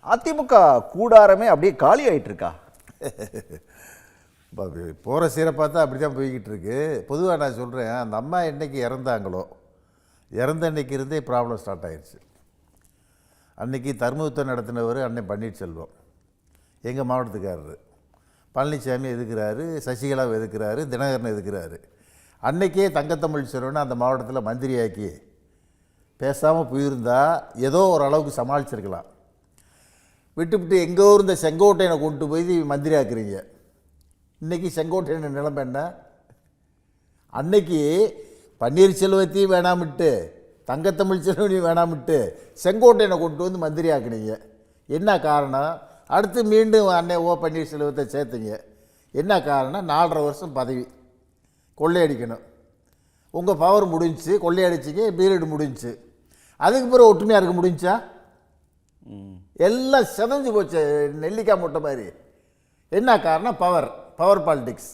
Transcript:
அதிமுக கூடாரமே அப்படியே காலி ஆயிட்டு இருக்கா? போகிற சீரை பார்த்தா அப்படி தான் போய்கிட்டு இருக்கு. பொதுவாக நான் சொல்கிறேன், அந்த அம்மா என்னைக்கு இறந்தாங்களோ இறந்த அன்னைக்கு இருந்தே ப்ராப்ளம் ஸ்டார்ட் ஆயிடுச்சு. அன்னைக்கு தர்மயுத்தம் நடத்தினவர் அண்ணன் பன்னீர்செல்வம், எங்கள் மாவட்டத்துக்காரர். பழனிசாமி எதுக்குறாரு, சசிகலாவை எதுக்குறாரு, தினகரன் எதுக்குறாரு. அன்னைக்கே தங்கத்தமிழ் செல்வனை அந்த மாவட்டத்தில் மந்திரியாக்கி பேசாமல் போயிருந்தா ஏதோ ஓரளவுக்கு சமாளிச்சிருக்கலாம். விட்டுவிட்டு எங்கே இருந்த செங்கோட்டையனை கொண்டு போய் மந்திரி ஆக்குறீங்க. இன்றைக்கி செங்கோட்டையன் நிலைமை என்ன? அன்னைக்கு பன்னீர்செல்வத்தையும் வேணாமிட்டு தங்கத்தமிழ் செல்வனையும் வேணாமிட்டு செங்கோட்டையனை கொண்டு வந்து மந்திரி ஆக்குனீங்க. என்ன காரணம்? அடுத்து மீண்டும் அண்ணன் பன்னீர்செல்வத்தை சேர்த்துங்க. என்ன காரணம்? 4.5 வருஷம் பதவி, கொள்ளையடிக்கணும். உங்கள் பவர் முடிஞ்சு, கொள்ளையடிச்சிங்க, பீரியடு முடிஞ்சு. அதுக்கு பிறகு ஒற்றுமையாக இருக்க முடிஞ்சா? எல்லாம் செதஞ்சு போச்சு, நெல்லிக்காய் முட்டை மாதிரி. என்ன காரணம்? Power politics.